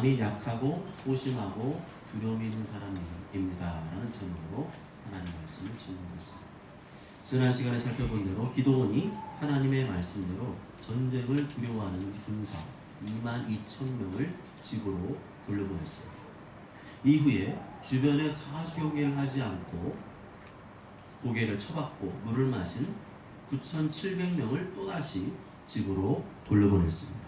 마음이 약하고 소심하고 두려움이 있는 사람입니다 라는 제목으로 하나님의 말씀을 증거했습니다. 지난 시간에 살펴본 대로 기드온이 하나님의 말씀대로 전쟁을 두려워하는 군사 22,000명을 집으로 돌려보냈습니다. 이후에 주변에 사주경계를 하지 않고 고개를 쳐박고 물을 마신 9,700명을 또다시 집으로 돌려보냈습니다.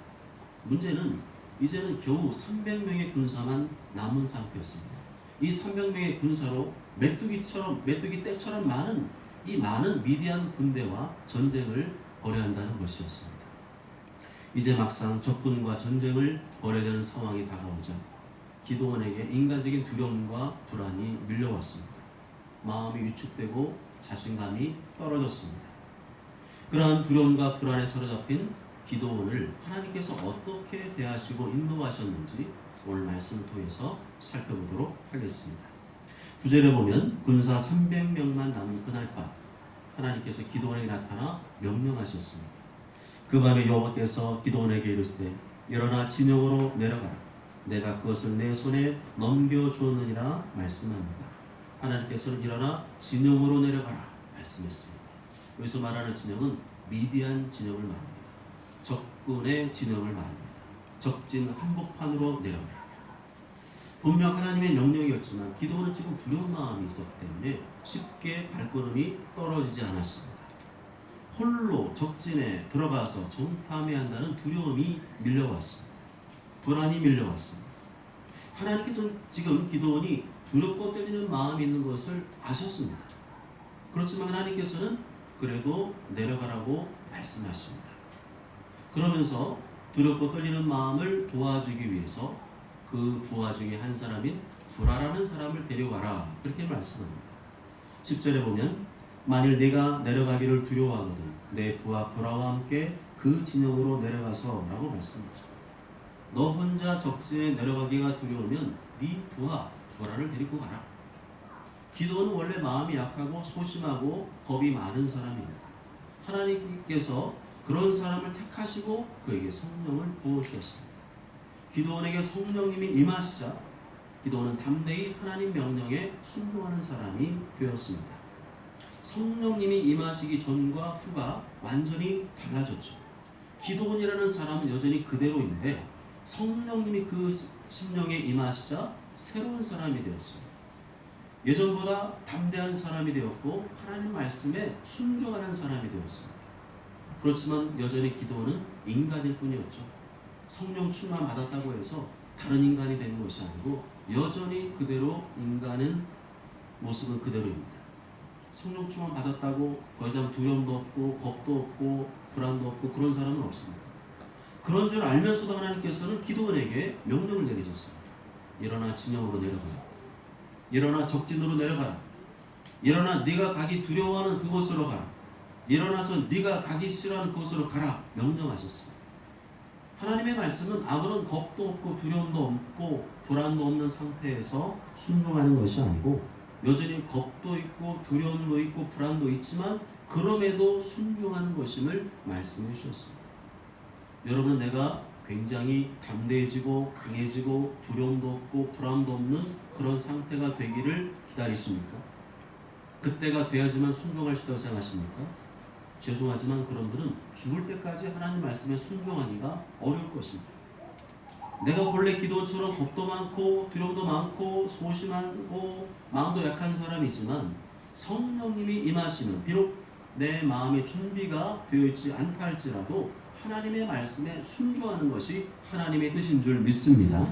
문제는 이제는 겨우 300명의 군사만 남은 상태였습니다. 이 300명의 군사로 메뚜기 떼처럼 많은 미디안 군대와 전쟁을 벌여야 한다는 것이었습니다. 이제 막상 적군과 전쟁을 벌여야 되는 상황이 다가오자 기드온에게 인간적인 두려움과 불안이 밀려왔습니다. 마음이 위축되고 자신감이 떨어졌습니다. 그러한 두려움과 불안에 사로잡힌 기드온을 하나님께서 어떻게 대하시고 인도하셨는지 오늘 말씀을 통해서 살펴보도록 하겠습니다. 9절에 보면 군사 300명만 남은 그날 밤 하나님께서 기드온에게 나타나 명령하셨습니다. 그 밤에 여호와께서 기드온에게 이르시되 일어나 진영으로 내려가라. 내가 그것을 내 손에 넘겨주었느니라 말씀합니다. 하나님께서는 일어나 진영으로 내려가라 말씀했습니다. 여기서 말하는 진영은 미디안 진영을 말합니다. 적군의 진영을 말합니다. 적진 한복판으로 내려가라. 분명 하나님의 명령이었지만 기드온은 지금 두려운 마음이 있었기 때문에 쉽게 발걸음이 떨어지지 않았습니다. 홀로 적진에 들어가서 정탐해야 한다는 두려움이 밀려왔습니다. 불안이 밀려왔습니다. 하나님께서는 지금 기드온이 두렵고 떨리는 마음이 있는 것을 아셨습니다. 그렇지만 하나님께서는 그래도 내려가라고 말씀하십니다. 그러면서 두렵고 떨리는 마음을 도와주기 위해서 그 부하 중에 한 사람인 브라라는 사람을 데려가라 그렇게 말씀합니다. 10절에 보면 만일 네가 내려가기를 두려워하거든 내 부하 브라와 함께 그 진영으로 내려가서 라고 말씀하죠. 너 혼자 적진에 내려가기가 두려우면 네 부하 브라를 데리고 가라. 기드온은 원래 마음이 약하고 소심하고 겁이 많은 사람입니다. 하나님께서 그런 사람을 택하시고 그에게 성령을 부어주셨습니다. 기드온에게 성령님이 임하시자 기드온은 담대히 하나님 명령에 순종하는 사람이 되었습니다. 성령님이 임하시기 전과 후가 완전히 달라졌죠. 기드온이라는 사람은 여전히 그대로인데 성령님이 그 심령에 임하시자 새로운 사람이 되었습니다. 예전보다 담대한 사람이 되었고 하나님 말씀에 순종하는 사람이 되었습니다. 그렇지만 여전히 기드온은 인간일 뿐이었죠. 성령 충만 받았다고 해서 다른 인간이 되는 것이 아니고 여전히 그대로 인간은 모습은 그대로입니다. 성령 충만 받았다고 더 이상 두려움도 없고 겁도 없고 불안도 없고 그런 사람은 없습니다. 그런 줄 알면서도 하나님께서는 기드온에게 명령을 내리셨습니다. 일어나 진영으로 내려가라. 일어나 적진으로 내려가라. 일어나 네가 가기 두려워하는 그곳으로 가라. 일어나서 네가 가기 싫어하는 그곳으로 가라 명령하셨습니다. 하나님의 말씀은 아무런 겁도 없고 두려움도 없고 불안도 없는 상태에서 순종하는 것이 아니고 여전히 겁도 있고 두려움도 있고 불안도 있지만 그럼에도 순종하는 것임을 말씀해 주셨습니다. 여러분 내가 굉장히 담대해지고 강해지고 두려움도 없고 불안도 없는 그런 상태가 되기를 기다리십니까? 그때가 돼야지만 순종할 수 있다고 생각하십니까? 죄송하지만 그런 분은 죽을 때까지 하나님 말씀에 순종하기가 어려울 것입니다. 내가 본래 기드온처럼 겁도 많고 두려움도 많고 소심하고 마음도 약한 사람이지만 성령님이 임하시는 비록 내 마음의 준비가 되어 있지 않다 할지라도 하나님의 말씀에 순종하는 것이 하나님의 뜻인 줄 믿습니다.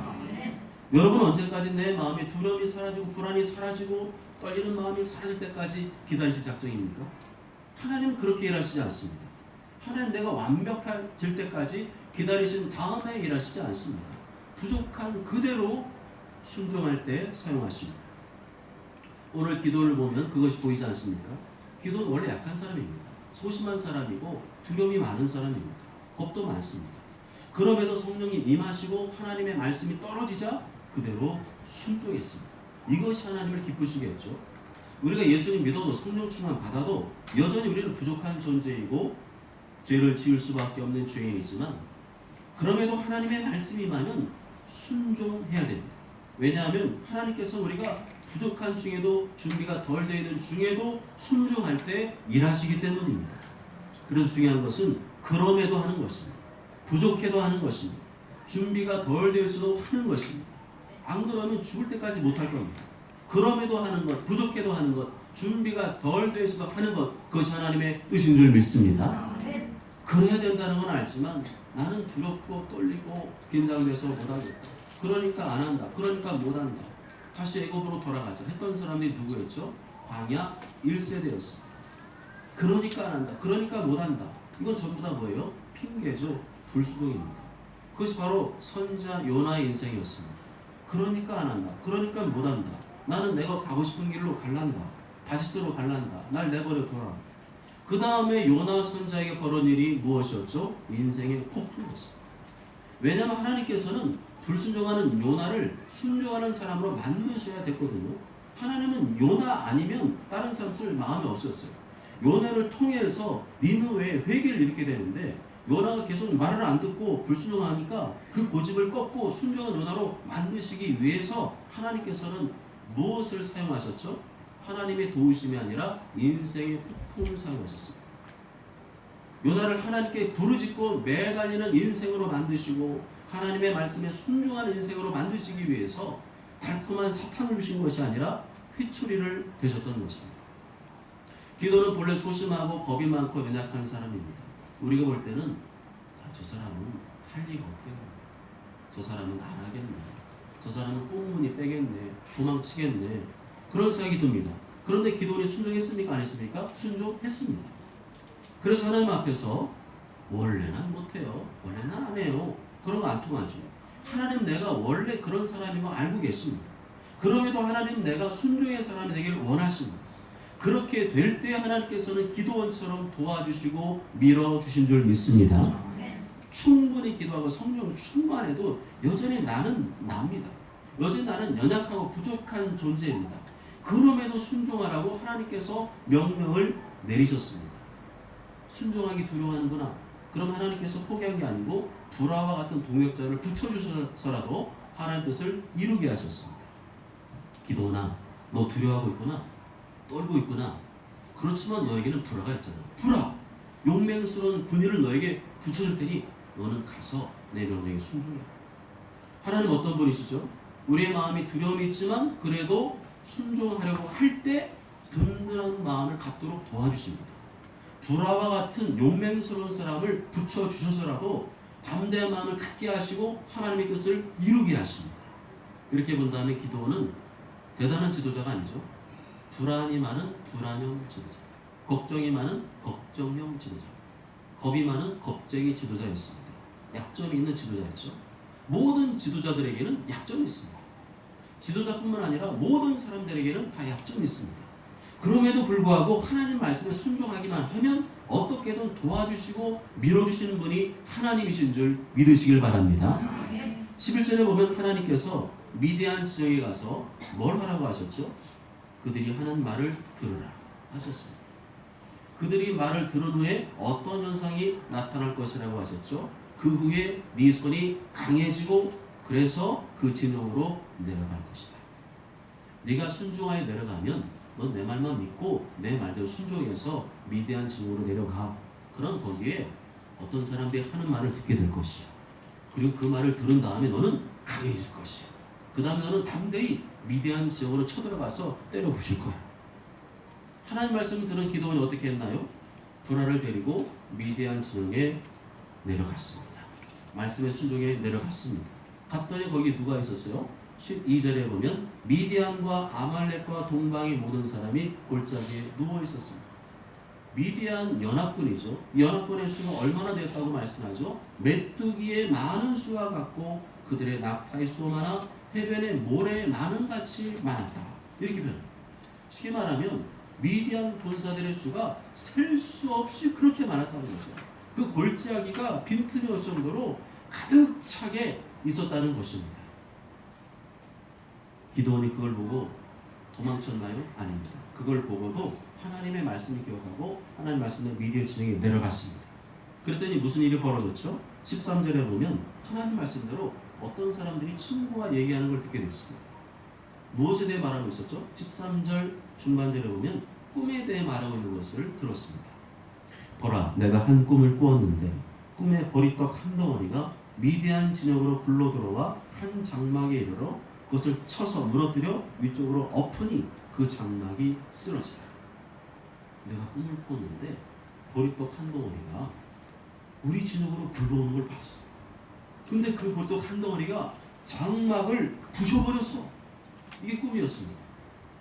여러분 언제까지 내 마음의 두려움이 사라지고 불안이 사라지고 떨리는 마음이 사라질 때까지 기다리실 작정입니까? 하나님은 그렇게 일하시지 않습니다. 하나님 내가 완벽해질 때까지 기다리신 다음에 일하시지 않습니다. 부족한 그대로 순종할 때 사용하십니다. 오늘 기도를 보면 그것이 보이지 않습니까? 기도는 원래 약한 사람입니다. 소심한 사람이고 두려움이 많은 사람입니다. 겁도 많습니다. 그럼에도 성령님 임하시고 하나님의 말씀이 떨어지자 그대로 순종했습니다. 이것이 하나님을 기쁘시겠죠. 우리가 예수님 믿어도 성령 충만 받아도 여전히 우리는 부족한 존재이고 죄를 지을 수밖에 없는 죄인이지만 그럼에도 하나님의 말씀이 임하면 순종해야 됩니다. 왜냐하면 하나님께서 우리가 부족한 중에도 준비가 덜 되어 있는 중에도 순종할 때 일하시기 때문입니다. 그래서 중요한 것은 그럼에도 하는 것입니다. 부족해도 하는 것입니다. 준비가 덜 되어 있어도 하는 것입니다. 안 그러면 죽을 때까지 못할 겁니다. 그럼에도 하는 것, 부족해도 하는 것, 준비가 덜 되어 있어도 하는 것, 그것이 하나님의 뜻인 줄 믿습니다. 그래야 된다는 건 알지만 나는 두렵고 떨리고 긴장돼서 못하겠다. 그러니까 안 한다. 그러니까 못한다. 다시 애굽으로 돌아가자 했던 사람들이 누구였죠? 광야 1세대였습니다. 그러니까 안 한다. 그러니까 못한다. 이건 전부 다 뭐예요? 핑계죠. 불수동입니다. 그것이 바로 선지자 요나의 인생이었습니다. 그러니까 안 한다. 그러니까 못한다. 나는 내가 가고 싶은 길로 갈란다. 다시스로 갈란다. 날 내버려 둬라. 그 다음에 요나 선지자에게 벌어진 일이 무엇이었죠? 인생의 폭풍이었습니다. 왜냐하면 하나님께서는 불순종하는 요나를 순종하는 사람으로 만드셔야 됐거든요. 하나님은 요나 아니면 다른 사람 쓸 마음이 없었어요. 요나를 통해서 니느웨에 회개를 일으키게 되는데 요나가 계속 말을 안 듣고 불순종하니까 그 고집을 꺾고 순종한 요나로 만드시기 위해서 하나님께서는 무엇을 사용하셨죠? 하나님의 도우심이 아니라 인생의 폭풍을 사용하셨습니다. 요나를 하나님께 부르짖고 매달리는 인생으로 만드시고 하나님의 말씀에 순종하는 인생으로 만드시기 위해서 달콤한 사탕을 주신 것이 아니라 회초리를 되셨던 것입니다. 기도는 본래 소심하고 겁이 많고 연약한 사람입니다. 우리가 볼 때는 저 사람은 할 리가 없겠네. 저 사람은 안 하겠네. 저 사람은 꽁무니 빼겠네. 도망치겠네. 그런 생각이 듭니다. 그런데 기도는 순종했습니까? 안 했습니까? 순종했습니다. 그래서 하나님 앞에서 원래는 못해요. 원래는 안 해요. 그런 거 안 통하죠. 하나님 내가 원래 그런 사람인 거 알고 계십니다. 그럼에도 하나님 내가 순종의 사람이 되기를 원하십니다. 그렇게 될 때 하나님께서는 기도원처럼 도와주시고 밀어주신 줄 믿습니다. 충분히 기도하고 성령 충만해도 여전히 나는 납니다. 여전히 나는 연약하고 부족한 존재입니다. 그럼에도 순종하라고 하나님께서 명령을 내리셨습니다. 순종하기 두려워하는구나. 그럼 하나님께서 포기한 게 아니고 불화와 같은 동역자를 붙여주셔서라도 하나님의 뜻을 이루게 하셨습니다. 기도나 너 두려워하고 있구나. 떨고 있구나. 그렇지만 너에게는 불화가 있잖아. 불화! 용맹스러운 군의를 너에게 붙여줄 테니 너는 가서 내 명령에 순종해. 하나님 어떤 분이시죠? 우리의 마음이 두려움이 있지만 그래도 순종하려고 할 때 든든한 마음을 갖도록 도와주십니다. 불화와 같은 용맹스러운 사람을 붙여주셔서라도 담대한 마음을 갖게 하시고 하나님의 뜻을 이루게 하십니다. 이렇게 본다면 기도는 대단한 지도자가 아니죠. 불안이 많은 불안형 지도자, 걱정이 많은 걱정형 지도자, 겁이 많은 겁쟁이 지도자였습니다. 약점이 있는 지도자였죠. 모든 지도자들에게는 약점이 있습니다. 지도자뿐만 아니라 모든 사람들에게는 다 약점이 있습니다. 그럼에도 불구하고 하나님 말씀에 순종하기만 하면 어떻게든 도와주시고 밀어주시는 분이 하나님이신 줄 믿으시길 바랍니다. 11절에 보면 하나님께서 미디안 지역에 가서 뭘 하라고 하셨죠? 그들이 하는 말을 들으라 하셨습니다. 그들이 말을 들은 후에 어떤 현상이 나타날 것이라고 하셨죠? 그 후에 네 손이 강해지고 그래서 그 진영으로 내려갈 것이다. 네가 순종하여 내려가면 넌 내 말만 믿고 내 말대로 순종해서 미디안 진영으로 내려가. 그럼 거기에 어떤 사람들이 하는 말을 듣게 될 것이야. 그리고 그 말을 들은 다음에 너는 강해질 것이야. 그 다음에 너는 담대히 미디안 지역으로 쳐들어가서 때려 부실 거야. 하나님 말씀을 들은 기도원이 어떻게 했나요? 불화를 데리고 미디안 지역에 내려갔습니다. 말씀의 순종에 내려갔습니다. 갔더니 거기 누가 있었어요? 12절에 보면 미디안과 아말렉과 동방의 모든 사람이 골짜기에 누워 있었습니다. 미디안 연합군이죠. 이 연합군의 수가 얼마나 됐다고 말씀하죠? 메뚜기의 많은 수와 같고 그들의 낙타의 수가 많아 해변의 모래 많은 같이 많았다. 이렇게 표현합니다. 쉽게 말하면 미디안 군사들의 수가 셀 수 없이 그렇게 많았다는 거죠. 그 골짜기가 빈틈이 올 정도로 가득 차게 있었다는 것입니다. 기도원이 그걸 보고 도망쳤나요? 아닙니다. 그걸 보고도 하나님의 말씀을 기억하고 하나님의 말씀을 미디안 지역에 내려갔습니다. 그랬더니 무슨 일이 벌어졌죠? 13절에 보면 하나님 말씀대로 어떤 사람들이 친구가 얘기하는 걸 듣게 됐습니다. 무엇에 대해 말하고 있었죠? 13절 중반절에 보면 꿈에 대해 말하고 있는 것을 들었습니다. 보라, 내가 한 꿈을 꾸었는데 꿈에 보리떡 한 덩어리가 미디안 진영으로 굴러 들어와 한 장막에 이르러 그것을 쳐서 무너뜨려 위쪽으로 엎으니 그 장막이 쓰러지라. 내가 꿈을 꿨는데 보리떡 한 덩어리가 우리 진영으로 굴러오는 걸 봤어. 근데 그 보리떡 한 덩어리가 장막을 부셔버렸어. 이게 꿈이었습니다.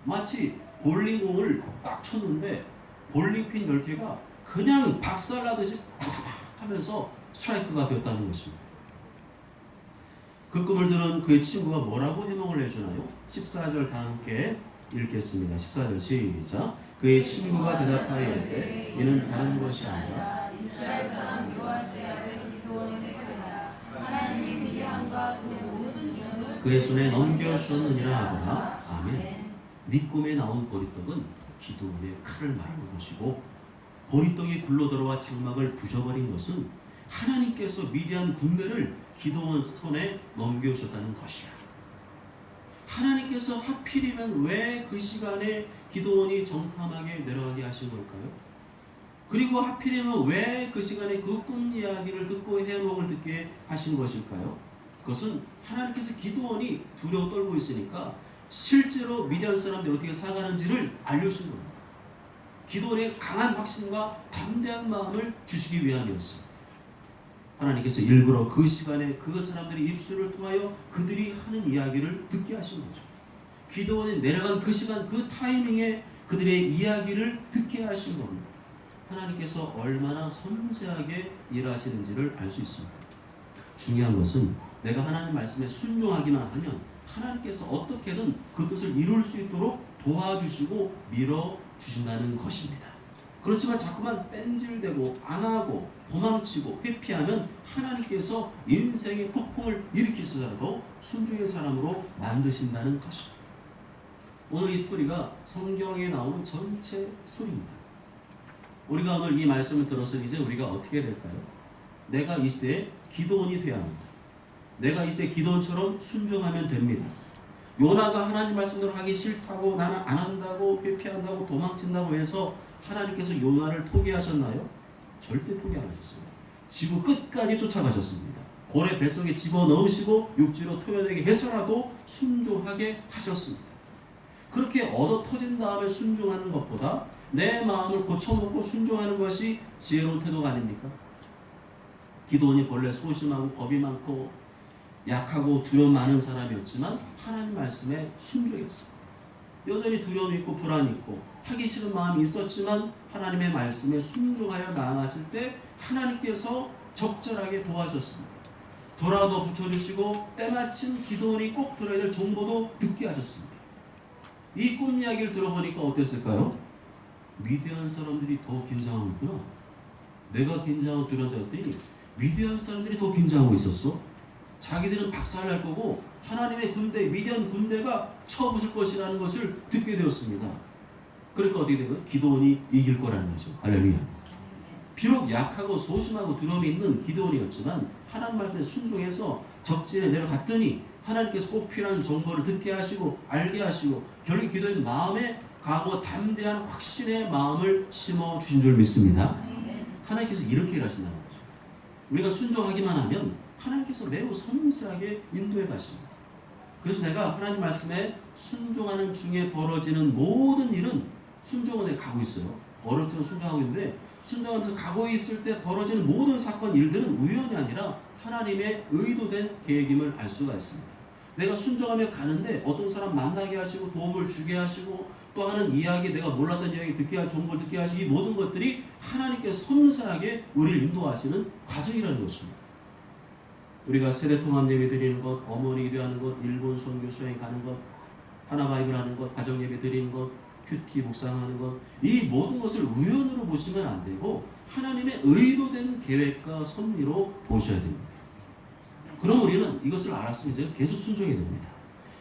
마치 볼링공을 딱 쳤는데 볼링핀 10개가 그냥 박살나듯이 팍 하면서 스트라이크가 되었다는 것입니다. 그 꿈을 들은 그의 친구가 뭐라고 해몽을 해주나요? 14절 다 함께 읽겠습니다. 14절 시작. 그의 친구가 대답하여 이르되 이는 다른 것이 아니라 이스라엘 사람 요아스의 아들 기드온의 때라 하나님이 미디안과 그 모든 기업을 그의 손에 넘겨주었느니라 하더라. 아멘. 네 꿈에 나온 보리떡은 기드온의 칼을 말하는 것이고 보리떡이 굴러들어와 장막을 부셔버린 것은 하나님께서 미디안 군대를 기드온 손에 넘겨주셨다는 것이야. 하나님께서 하필이면 왜 그 시간에 기드온이 정탐하게 내려가게 하신 걸까요? 그리고 하필이면 왜 그 시간에 그 꿈 이야기를 듣고 해몽을 듣게 하신 것일까요? 그것은 하나님께서 기드온이 두려워 떨고 있으니까 실제로 미디안 사람들이 어떻게 살아가는지를 알려주신 겁니다. 기드온의 강한 확신과 담대한 마음을 주시기 위함이었습니다. 하나님께서 일부러 그 시간에 그 사람들의 입술을 통하여 그들이 하는 이야기를 듣게 하신 거죠. 기드온이 내려간 그 시간, 그 타이밍에 그들의 이야기를 듣게 하신 겁니다. 하나님께서 얼마나 섬세하게 일하시는지를 알 수 있습니다. 중요한 것은 내가 하나님 말씀에 순종하기만 하면 하나님께서 어떻게든 그 뜻을 이룰 수 있도록 도와주시고 밀어주신다는 것입니다. 그렇지만 자꾸만 뺀질대고 안 하고 도망치고 회피하면 하나님께서 인생의 폭풍을 일으키시더라도 순종의 사람으로 만드신다는 것입니다. 오늘 이 스토리가 성경에 나오는 전체 스토리입니다. 우리가 오늘 이 말씀을 들어서 이제 우리가 어떻게 될까요? 내가 이 시대에 기드온이 되어야 합니다. 내가 이 시대에 기드온처럼 순종하면 됩니다. 요나가 하나님 말씀대로 하기 싫다고 나는 안 한다고 회피한다고 도망친다고 해서 하나님께서 요나를 포기하셨나요? 절대 포기 안 하셨습니다. 지구 끝까지 쫓아가셨습니다. 고래 뱃속에 집어넣으시고 육지로 토해내게 해서라도 순종하게 하셨습니다. 그렇게 얻어 터진 다음에 순종하는 것보다 내 마음을 고쳐놓고 순종하는 것이 지혜로운 태도가 아닙니까? 기드온이 본래 소심하고 겁이 많고 약하고 두려움 많은 사람이었지만 하나님 말씀에 순종했습니다. 여전히 두려움이 있고 불안이 있고 하기 싫은 마음이 있었지만 하나님의 말씀에 순종하여 나아갔을 때 하나님께서 적절하게 도와주셨습니다. 도라도 붙여주시고 때마침 기드온이 꼭 들어야 될 정보도 듣게 하셨습니다. 이 꿈 이야기를 들어보니까 어땠을까요? 미디안 사람들이 더 긴장하고 있구나. 내가 긴장하고 두려웠더니 미디안 사람들이 더 긴장하고 있었어. 자기들은 박살날 거고 하나님의 군대, 미디안 군대가 쳐부술 것이라는 것을 듣게 되었습니다. 그러니까 어떻게 되고요? 기드온이 이길 거라는 거죠. 할렐루야. 비록 약하고 소심하고 두려움이 있는 기드온이었지만 하나님 말씀에 순종해서 적진에 내려갔더니 하나님께서 꼭 필요한 정보를 듣게 하시고 알게 하시고 결국 기도의 마음에 강하고 담대한 확신의 마음을 심어주신 줄 믿습니다. 하나님께서 이렇게 일하신다는 거죠. 우리가 순종하기만 하면 하나님께서 매우 섬세하게 인도해 가십니다. 그래서 내가 하나님 말씀에 순종하는 중에 벌어지는 모든 일은 순종원에 가고 있어요. 어릴 때는 순종하고 있는데 순종하면서 가고 있을 때 벌어지는 모든 사건 일들은 우연이 아니라 하나님의 의도된 계획임을 알 수가 있습니다. 내가 순종하며 가는데 어떤 사람 만나게 하시고 도움을 주게 하시고 또 하는 이야기, 내가 몰랐던 이야기 듣게 하시고 정보를 듣게 하시고 이 모든 것들이 하나님께서 섬세하게 우리를 인도하시는 과정이라는 것입니다. 우리가 세대통합 예배 드리는 것, 어머니 기도하는 것, 일본 선교 수행 가는 것, 하나바이블 하는 것, 가정 예배 드리는 것, 큐티 묵상하는 것, 이 모든 것을 우연으로 보시면 안 되고 하나님의 의도된 계획과 섭리로 보셔야 됩니다. 그럼 우리는 이것을 알았으면 이제 계속 순종해야 됩니다.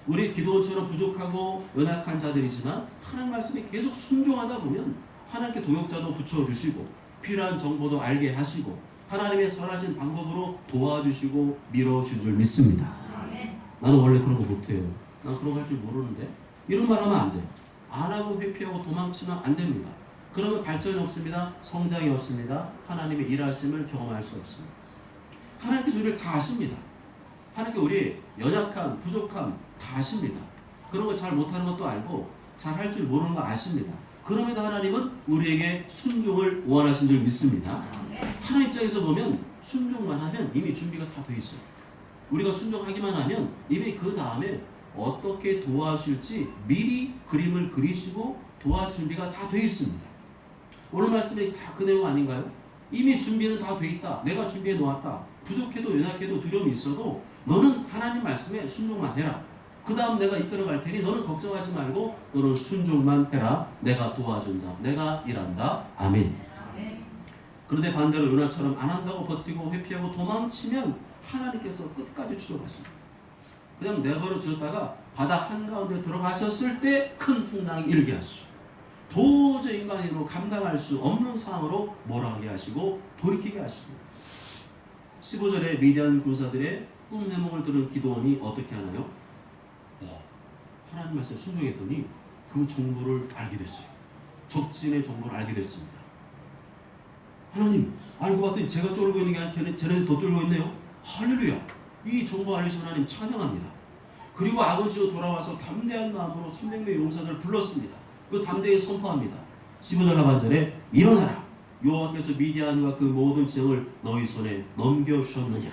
우리 기도원처럼 부족하고 연약한 자들이지만 하나님 말씀에 계속 순종하다 보면 하나님께 도역자도 붙여주시고 필요한 정보도 알게 하시고 하나님의 선하신 방법으로 도와주시고 밀어준 줄 믿습니다. 나는 원래 그런 거 못해요. 난 그런 거 할 줄 모르는데. 이런 말 하면 안 돼요. 안 하고 회피하고 도망치면 안 됩니다. 그러면 발전이 없습니다. 성장이 없습니다. 하나님의 일하심을 경험할 수 없습니다. 하나님께서 우리를 다 아십니다. 하나님께 우리 연약함, 부족함 다 아십니다. 그런 거 잘 못하는 것도 알고 잘 할 줄 모르는 거 아십니다. 그럼에도 하나님은 우리에게 순종을 원하신 줄 믿습니다. 하나님 입장에서 보면 순종만 하면 이미 준비가 다 돼 있어요. 우리가 순종하기만 하면 이미 그 다음에 어떻게 도와줄지 미리 그림을 그리시고 도와줄 준비가 다 돼 있습니다. 오늘 말씀이 다 그 내용 아닌가요? 이미 준비는 다 돼 있다. 내가 준비해 놓았다. 부족해도 연약해도 두려움이 있어도 너는 하나님 말씀에 순종만 해라. 그 다음 내가 이끌어 갈 테니 너는 걱정하지 말고 너는 순종만 해라. 내가 도와준다. 내가 일한다. 아멘. 그런데 반대로 요나처럼 안 한다고 버티고 회피하고 도망치면 하나님께서 끝까지 추적하십니다. 그냥 내버려 두었다가 바다 한가운데 들어가셨을 때 큰 풍랑이 일게 하시죠. 도저히 인간으로 감당할 수 없는 상황으로 몰아가게 하시고 돌이키게 하십니다. 15절에 미디안 군사들의 꿈 해몽을 들은 기도원이 어떻게 하나요? 하나님 말씀에 순종했더니 그 정보를 알게 됐어요. 적진의 정보를 알게 됐습니다. 하나님 알고 봤더니 제가 쫄고 있는 게 아니라 쟤네들 더 쫄고 있네요. 할렐루야. 이 정보 알리신 하나님 찬양합니다. 그리고 아버지로 돌아와서 담대한 마음으로 300명의 용사들을 불렀습니다. 그 담대히 선포합니다. 15절 하반절에 일어나라. 여호와께서 미디안과 그 모든 지형을 너희 손에 넘겨주셨느니라.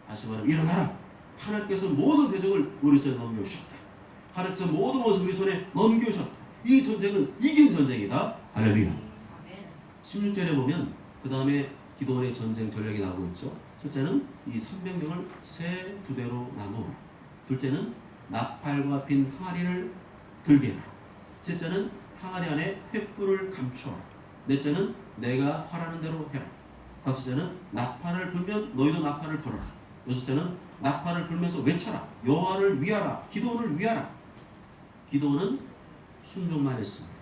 다시 말하면 일어나라. 하나님께서 모든 대적을 우리 손에 넘겨주셨다. 하나님께서 모든 것을 우리 손에 넘겨주셨다. 이 전쟁은 이긴 전쟁이다. 할렐루야. 16절에 보면 그 다음에 기도원의 전쟁 전략이 나오고 있죠. 첫째는 이 300명을 세 부대로 나누어, 둘째는 나팔과 빈 항아리를 들게 해라. 셋째는 항아리 안에 횃불을 감추어, 넷째는 내가 하라는 대로 해라. 다섯째는 나팔을 불면 너희도 나팔을 불어라. 여섯째는 나팔을 불면서 외쳐라. 여호와를 위하라. 기도원을 위하라. 기도원은 순종만 했습니다.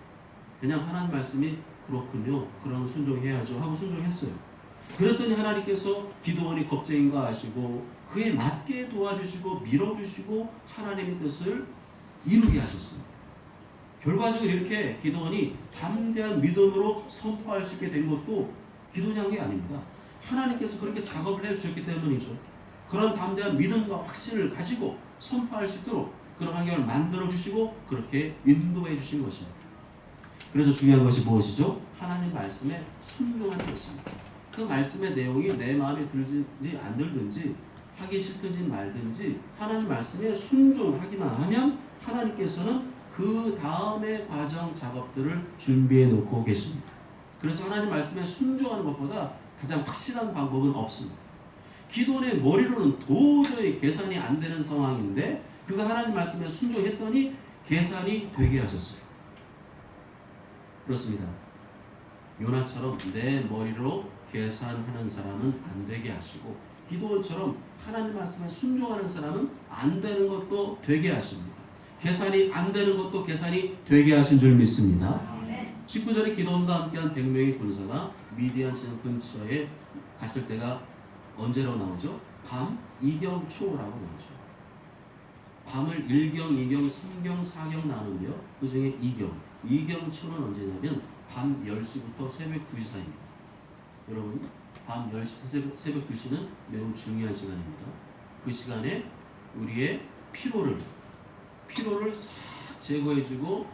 그냥 하나님 말씀이 그렇군요. 그럼 순종해야죠 하고 순종했어요. 그랬더니 하나님께서 기도원이 겁쟁인 거 아시고 그에 맞게 도와주시고 밀어주시고 하나님의 뜻을 이루게 하셨습니다. 결과적으로 이렇게 기도원이 담대한 믿음으로 선포할 수 있게 된 것도 기도원이 한 게 아닙니다. 하나님께서 그렇게 작업을 해주셨기 때문이죠. 그런 담대한 믿음과 확신을 가지고 선포할 수 있도록 그런 환경을 만들어주시고 그렇게 인도해 주신 것입니다. 그래서 중요한 것이 무엇이죠? 하나님 말씀에 순종하는 것입니다. 그 말씀의 내용이 내 마음에 들든지 안 들든지 하기 싫든지 말든지 하나님 말씀에 순종하기만 하면 하나님께서는 그 다음의 과정 작업들을 준비해 놓고 계십니다. 그래서 하나님 말씀에 순종하는 것보다 가장 확실한 방법은 없습니다. 기도원의 머리로는 도저히 계산이 안 되는 상황인데 그가 하나님 말씀에 순종했더니 계산이 되게 하셨어요. 그렇습니다. 요나처럼 내 머리로 계산하는 사람은 안 되게 하시고 기도원처럼 하나님 말씀에 순종하는 사람은 안 되는 것도 되게 하십니다. 계산이 안 되는 것도 계산이 되게 하신 줄 믿습니다. 19절에 기도원과 함께한 100명의 군사가 미디안 지역 근처에 갔을 때가 언제라고 나오죠? 밤 2경 초라고 나오죠. 밤을 1경, 2경, 3경, 4경 나누는데요. 그 중에 2경 초는 언제냐면 밤 10시부터 새벽 2시 사이입니다. 여러분, 밤 10시, 새벽 2시는 매우 중요한 시간입니다. 그 시간에 우리의 피로를 싹 제거해주고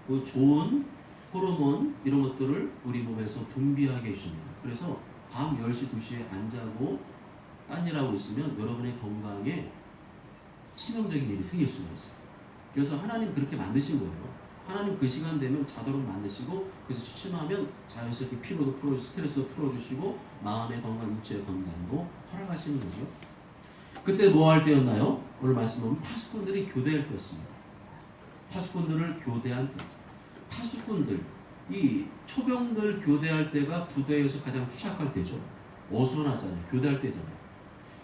그 좋은 호르몬 이런 것들을 우리 몸에서 분비하게 해줍니다. 그래서 밤 10시, 2시에 안 자고 딴 일하고 있으면 여러분의 건강에 치명적인 일이 생길 수가 있어요. 그래서 하나님 그렇게 만드신 거예요. 하나님 그 시간 되면 자도록 만드시고 그래서 취침하면 자연스럽게 피로도 풀어주시고 스트레스도 풀어주시고 마음의 건강, 육체의 건강도 허락하시는 거죠. 그때 뭐 할 때였나요? 오늘 말씀 보면 파수꾼들이 교대할 때였습니다. 파수꾼들을 교대한 때. 파수꾼들, 이 초병들 교대할 때가 부대에서 가장 취약할 때죠. 어수선하잖아요. 교대할 때잖아요.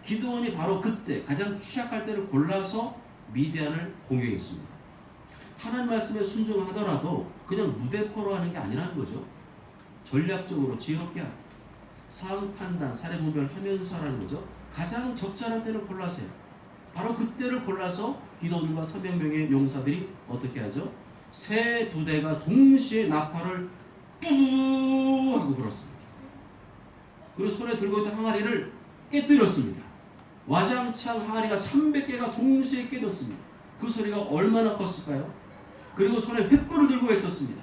기도원이 바로 그때 가장 취약할 때를 골라서 미디안을 공격했습니다. 하나님 말씀에 순종하더라도 그냥 무대포로 하는 게 아니라는 거죠. 전략적으로 지혜롭게 하고 상황 판단, 사례 분별하면서 하는 거죠. 가장 적절한 때를 골라서 해요. 바로 그때를 골라서 기도원과 300명의 용사들이 어떻게 하죠? 세 부대가 동시에 나팔을 뿌 하고 불었습니다. 그리고 손에 들고 있던 항아리를 깨뜨렸습니다. 와장창 항아리가 300개가 동시에 깨졌습니다. 그 소리가 얼마나 컸을까요? 그리고 손에 횃불을 들고 외쳤습니다.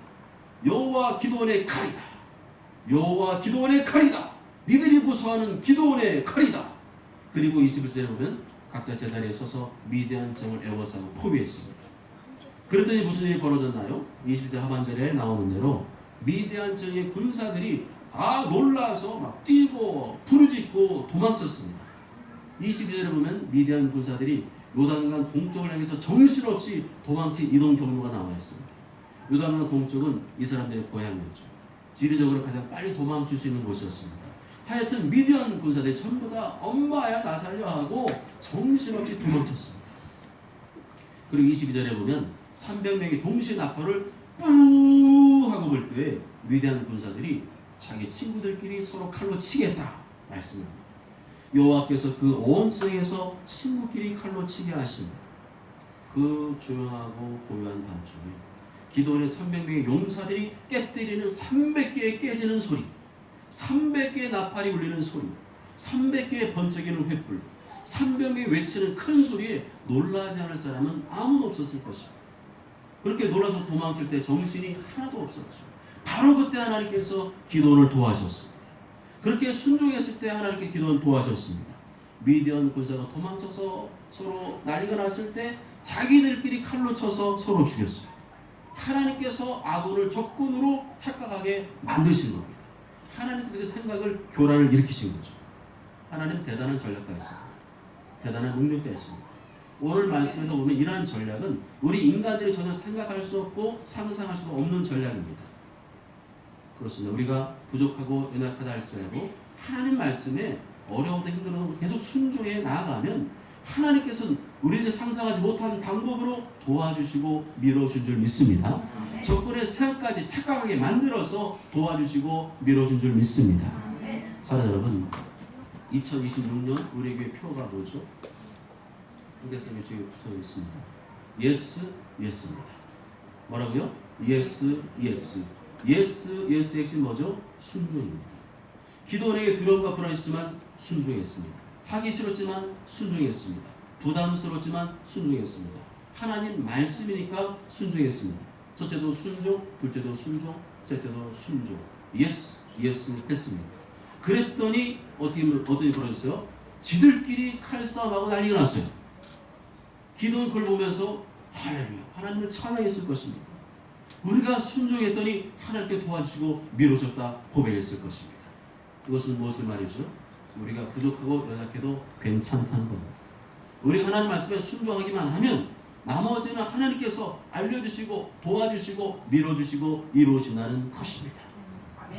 여호와 기도원의 칼이다. 여호와 기도원의 칼이다. 니들이 구수하는 기도원의 칼이다. 그리고 21절에 보면 각자 제자리에 서서 미디안 정을 에워싸고 포위했습니다. 그랬더니 무슨 일이 벌어졌나요? 20절 하반절에 나오는 대로 미디안 정의 군사들이 다 놀라서 막 뛰고 부르짖고 도망쳤습니다. 22절에 보면 미디안 군사들이 요단강 동쪽을 향해서 정신없이 도망친 이동 경로가 나와 있습니다. 요단강 동쪽은 이 사람들의 고향이었죠. 지리적으로 가장 빨리 도망칠 수 있는 곳이었습니다. 하여튼 미디안 군사들이 전부 다 엄마야 나 살려 하고 정신없이 도망쳤습니다. 그리고 22절에 보면 300명이 동시에 나팔을 뿌 하고 불 때 미디안 군사들이 자기 친구들끼리 서로 칼로 치겠다 말씀합니다. 여호와께서 그 온 지역에서 친구끼리 칼로 치게 하신 그 조용하고 고요한 밤중에 기도원의 300명의 용사들이 깨뜨리는 300개의 깨지는 소리, 300개의 나팔이 울리는 소리, 300개의 번쩍이는 횃불, 300명이 외치는 큰 소리에 놀라지 않을 사람은 아무도 없었을 것입니다. 그렇게 놀라서 도망칠 때 정신이 하나도 없었죠. 바로 그때 하나님께서 기도원을 도와주셨습니다. 그렇게 순종했을 때 하나님께 기도원 도와주셨습니다. 미디안 군사가 도망쳐서 서로 난리가 났을 때 자기들끼리 칼로 쳐서 서로 죽였어요. 하나님께서 아군을 적군으로 착각하게 만드신 겁니다. 하나님께서 그 생각을 교란을 일으키신 거죠. 하나님 대단한 전략가였습니다. 대단한 능력자였습니다. 오늘 말씀에도 보면 이러한 전략은 우리 인간들이 전혀 생각할 수 없고 상상할 수 없는 전략입니다. 그렇습니다. 우리가 부족하고 연약하다 할지라도 하나님 말씀에 어려움도 힘들어도 계속 순종해 나아가면 하나님께서는 우리들이 상상하지 못한 방법으로 도와주시고 밀어주신 줄 믿습니다. 적군의 생각까지 착각하게 만들어서 도와주시고 밀어준 줄 믿습니다. 사랑하는 여러분, 2026년 우리 교회 표가 뭐죠? 한대성의 주에 붙어 있습니다. Yes, Yes입니다. 뭐라고요? Yes, Yes. Yes, Yes의 핵심 뭐죠? 순종입니다. 기도원에게 두려움과 불안이 있었지만 순종했습니다. 하기 싫었지만 순종했습니다. 부담스러웠지만 순종했습니다. 하나님 말씀이니까 순종했습니다. 첫째도 순종, 둘째도 순종, 셋째도 순종. Yes, Yes 했습니다. 그랬더니 어떻게 벌어졌어요? 지들끼리 칼싸움하고 난리가 났어요. 기도원 그걸 보면서 할렐루야, 하나님을 찬양했을 것입니다. 우리가 순종했더니 하나님께 도와주시고 밀어줬다 고백했을 것입니다. 이것은 무엇을 말이죠? 우리가 부족하고 연약해도 괜찮다는 겁니다. 우리가 하나님 말씀에 순종하기만 하면 나머지는 하나님께서 알려주시고 도와주시고 밀어주시고 이루어진다는 것입니다.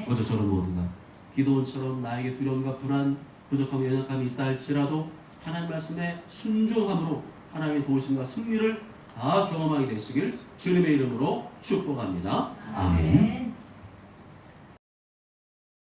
어제 저런 모두가 기도원처럼 나에게 두려움과 불안, 부족함과 연약함이 있다 할지라도 하나님 말씀에 순종함으로 하나님의 도우심과 승리를 다 경험하게 되시길 주님의 이름으로 축복합니다. 아멘.